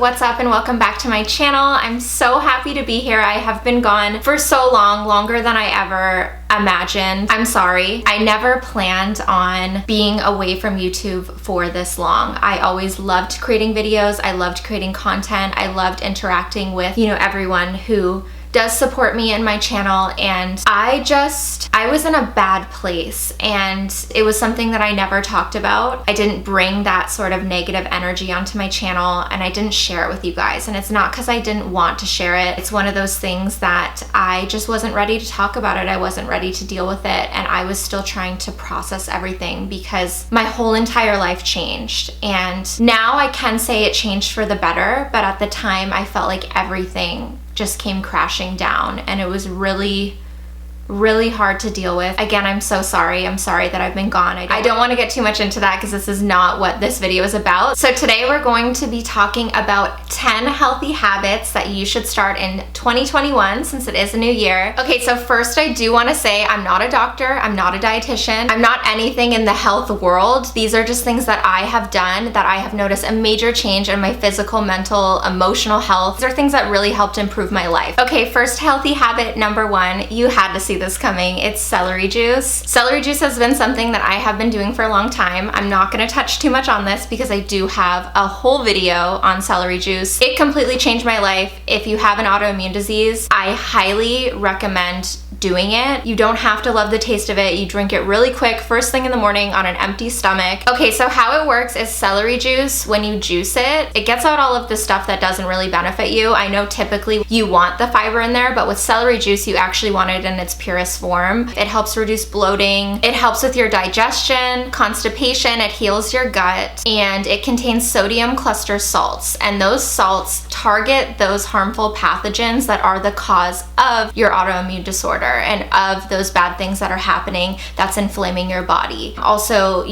what's up and welcome back to my channel. I'm so happy to be here. I have been gone for so long, longer than I ever imagined. I'm sorry. I never planned on being away from YouTube for this long. I always loved creating videos. I loved creating content. I loved interacting with, everyone who does support me and my channel, and I was in a bad place, and it was something that I never talked about. I didn't bring that sort of negative energy onto my channel, and I didn't share it with you guys, and it's not because I didn't want to share it. It's one of those things that I just wasn't ready to talk about it. I wasn't ready to deal with it, and I was still trying to process everything because my whole entire life changed. And now I can say it changed for the better, but at the time I felt like everything just came crashing down, and it was really hard to deal with. Again, I'm so sorry. I'm sorry that I've been gone. I don't want to get too much into that because this is not what this video is about. So today we're going to be talking about 10 healthy habits that you should start in 2021 since it is a new year. Okay, so first I do want to say I'm not a doctor, I'm not a dietitian, I'm not anything in the health world. These are just things that I have done that I have noticed a major change in my physical, mental, emotional health. These are things that really helped improve my life. Okay, first healthy habit number 1, you had to see this coming. It's celery juice. Celery juice has been something that I have been doing for a long time. I'm not going to touch too much on this because I do have a whole video on celery juice. It completely changed my life. If you have an autoimmune disease, I highly recommend doing it. You don't have to love the taste of it. You drink it really quick first thing in the morning on an empty stomach. Okay, so how it works is celery juice, when you juice it, it gets out all of the stuff that doesn't really benefit you. I know typically you want the fiber in there, but with celery juice, you actually want it in its purest form. It helps reduce bloating. It helps with your digestion, constipation, it heals your gut, and it contains sodium cluster salts. And those salts target those harmful pathogens that are the cause of your autoimmune disorder and of those bad things that are happening that's inflaming your body. Also,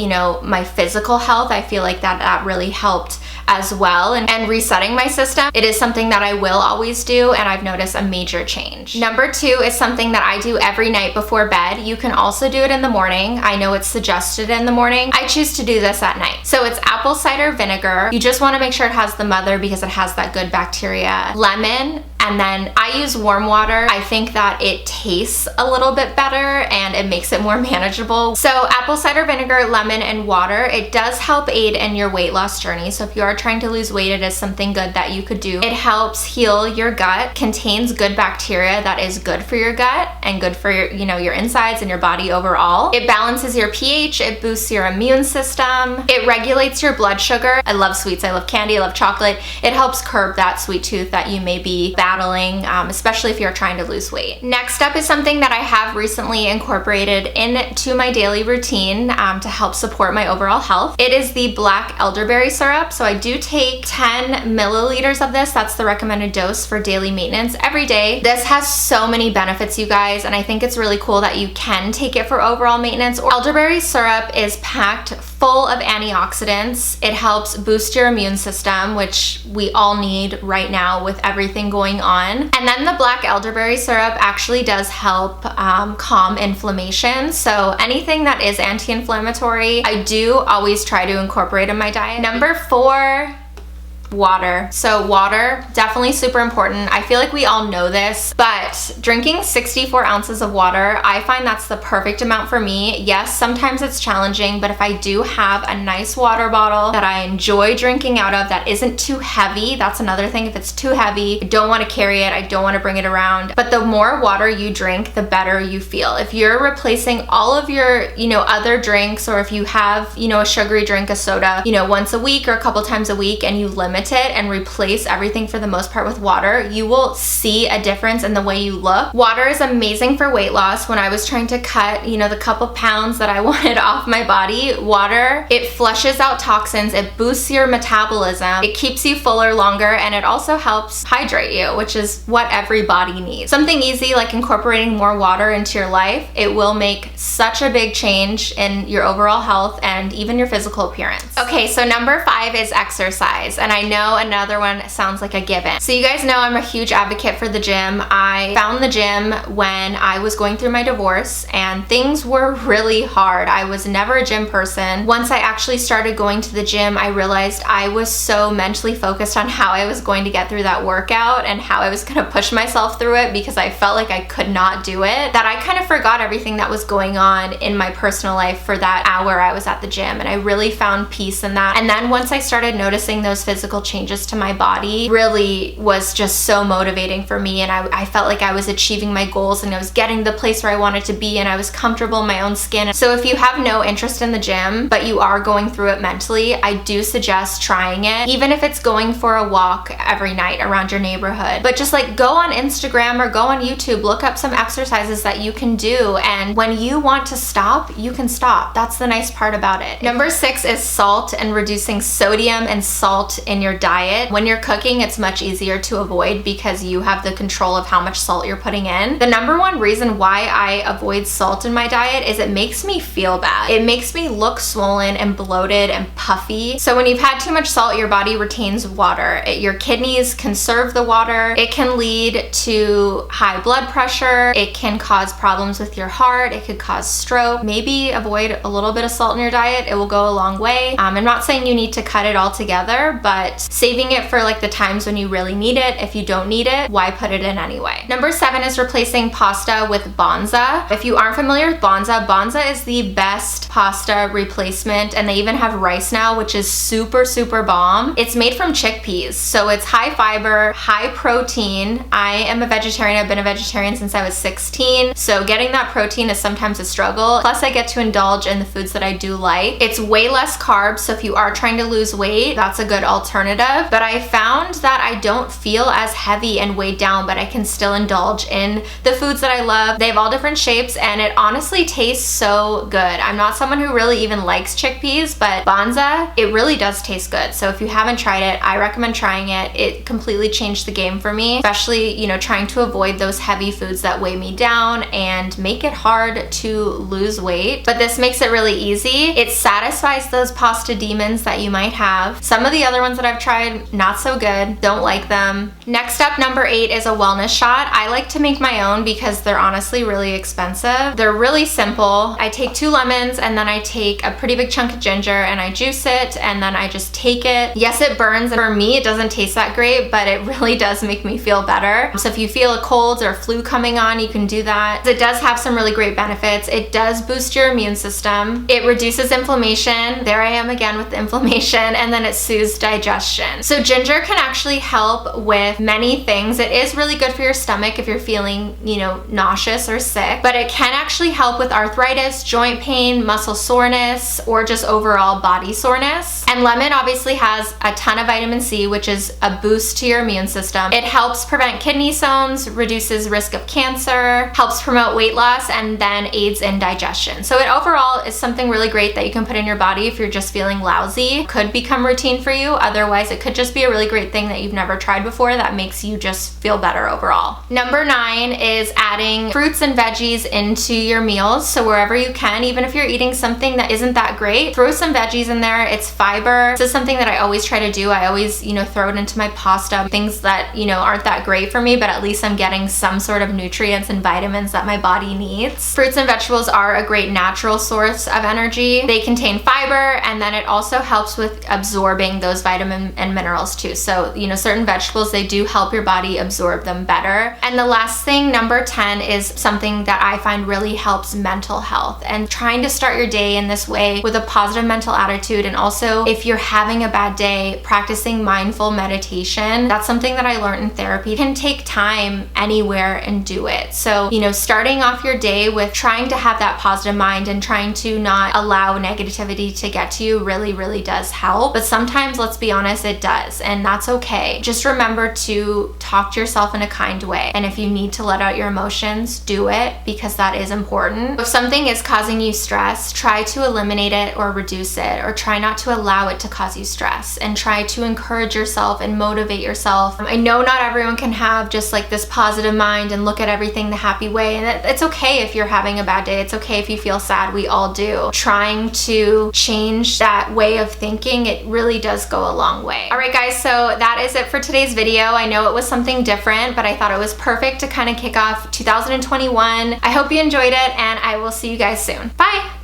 my physical health, I feel like that really helped as well, and resetting my system. It is something that I will always do, and I've noticed a major change. Number 2 is something that I do every night before bed. You can also do it in the morning. I know it's suggested in the morning. I choose to do this at night. So it's apple cider vinegar. You just want to make sure it has the mother because it has that good bacteria. Lemon, and then I use warm water. I think that it tastes a little bit better and it makes it more manageable. So apple cider vinegar, lemon, and water, it does help aid in your weight loss journey. So if you are trying to lose weight, it is something good that you could do. It helps heal your gut, contains good bacteria that is good for your gut and good for your, your insides and your body overall. It balances your pH, it boosts your immune system, it regulates your blood sugar. I love sweets, I love candy, I love chocolate. It helps curb that sweet tooth that you may be battling, especially if you're trying to lose weight. Next up is something that I have recently incorporated into my daily routine to help support my overall health. It is the black elderberry syrup. So I do take 10 milliliters of this. That's the recommended dose for daily maintenance every day. This has so many benefits, you guys, and I think it's really cool that you can take it for overall maintenance. Elderberry syrup is packed full of antioxidants. It helps boost your immune system, which we all need right now with everything going on. And then the black elderberry syrup actually does help calm inflammation. So anything that is anti-inflammatory, I do always try to incorporate in my diet. Number 4, water. So water, definitely super important. I feel like we all know this, but drinking 64 ounces of water, I find that's the perfect amount for me. Yes, sometimes it's challenging, but if I do have a nice water bottle that I enjoy drinking out of that isn't too heavy, that's another thing. If it's too heavy, I don't want to carry it, I don't want to bring it around. But the more water you drink, the better you feel. If you're replacing all of your, other drinks, or if you have, a sugary drink, a soda, once a week or a couple times a week, and you limit it and replace everything for the most part with water, you will see a difference in the way you look. Water is amazing for weight loss. When I was trying to cut, the couple pounds that I wanted off my body, water, it flushes out toxins, it boosts your metabolism, it keeps you fuller longer, and it also helps hydrate you, which is what every body needs. Something easy like incorporating more water into your life, it will make such a big change in your overall health and even your physical appearance. Okay, so number 5 is exercise. And I know another one sounds like a given. So you guys know I'm a huge advocate for the gym. I found the gym when I was going through my divorce and things were really hard. I was never a gym person. Once I actually started going to the gym, I realized I was so mentally focused on how I was going to get through that workout and how I was going to push myself through it because I felt like I could not do it, that I kind of forgot everything that was going on in my personal life for that hour I was at the gym. And I really found peace in that. And then once I started noticing those physical changes to my body, really was just so motivating for me. And I felt like I was achieving my goals and I was getting the place where I wanted to be and I was comfortable in my own skin. So if you have no interest in the gym, but you are going through it mentally, I do suggest trying it, even if it's going for a walk every night around your neighborhood. But just like go on Instagram or go on YouTube, look up some exercises that you can do. And when you want to stop, you can stop. That's the nice part about it. Number 6 is salt and reducing sodium and salt in your diet. When you're cooking, it's much easier to avoid because you have the control of how much salt you're putting in. The number one reason why I avoid salt in my diet is it makes me feel bad. It makes me look swollen and bloated and puffy. So when you've had too much salt, your body retains water. Your kidneys conserve the water. It can lead to high blood pressure. It can cause problems with your heart. It could cause stroke. Maybe avoid a little bit of salt in your diet. It will go a long way. I'm not saying you need to cut it all together, but saving it for like the times when you really need it. If you don't need it, why put it in anyway? Number 7 is replacing pasta with banza. If you aren't familiar with banza, banza is the best pasta replacement, and they even have rice now, which is super, super bomb. It's made from chickpeas, so it's high fiber, high protein. I am a vegetarian. I've been a vegetarian since I was 16, so getting that protein is sometimes a struggle. Plus, I get to indulge in the foods that I do like. It's way less carbs, so if you are trying to lose weight, that's a good alternative. But I found that I don't feel as heavy and weighed down, but I can still indulge in the foods that I love. They have all different shapes, and it honestly tastes so good. I'm not someone who really even likes chickpeas, but banza, it really does taste good. So if you haven't tried it, I recommend trying it. It completely changed the game for me, especially, you know, trying to avoid those heavy foods that weigh me down and make it hard to lose weight. But this makes it really easy. It satisfies those pasta demons that you might have. Some of the other ones that I've tried, not so good. Don't like them. Next up, number 8 is a wellness shot. I like to make my own because they're honestly really expensive. They're really simple. I take 2 lemons and then I take a pretty big chunk of ginger and I juice it and then I just take it. Yes, it burns. For me, it doesn't taste that great, but it really does make me feel better. So if you feel a cold or flu coming on, you can do that. It does have some really great benefits. It does boost your immune system. It reduces inflammation. There I am again with the inflammation, and then it soothes digestion. So ginger can actually help with many things. It is really good for your stomach if you're feeling, you know, nauseous or sick, but it can actually help with arthritis, joint pain, muscle soreness, or just overall body soreness. And lemon obviously has a ton of vitamin C, which is a boost to your immune system. It helps prevent kidney stones, reduces risk of cancer, helps promote weight loss, and then aids in digestion. So it overall is something really great that you can put in your body if you're just feeling lousy. Could become routine for you. Otherwise, it could just be a really great thing that you've never tried before that makes you just feel better overall. Number 9 is adding fruits and veggies into your meals. So wherever you can, even if you're eating something that isn't that great, throw some veggies in there. It's fiber. This is something that I always try to do. I always, you know, throw it into my pasta. Things that, you know, aren't that great for me, but at least I'm getting some sort of nutrients and vitamins that my body needs. Fruits and vegetables are a great natural source of energy. They contain fiber, and then it also helps with absorbing those vitamins and minerals too. So, you know, certain vegetables, they do help your body absorb them better. And the last thing, number 10, is something that I find really helps mental health, and trying to start your day in this way with a positive mental attitude. And also, if you're having a bad day, practicing mindful meditation. That's something that I learned in therapy. You can take time anywhere and do it. So, you know, starting off your day with trying to have that positive mind and trying to not allow negativity to get to you really, really does help. But sometimes, let's be honest, it does, and that's okay. Just remember to talk to yourself in a kind way. And if you need to let out your emotions, do it, because that is important. If something is causing you stress, try to eliminate it or reduce it, or try not to allow it to cause you stress, and try to encourage yourself and motivate yourself. I know not everyone can have just like this positive mind and look at everything the happy way, and it's okay if you're having a bad day. It's okay if you feel sad. We all do. Trying to change that way of thinking, it really does go a long long way. All right guys, so that is it for today's video. I know it was something different, but I thought it was perfect to kind of kick off 2021. I hope you enjoyed it, and I will see you guys soon. Bye!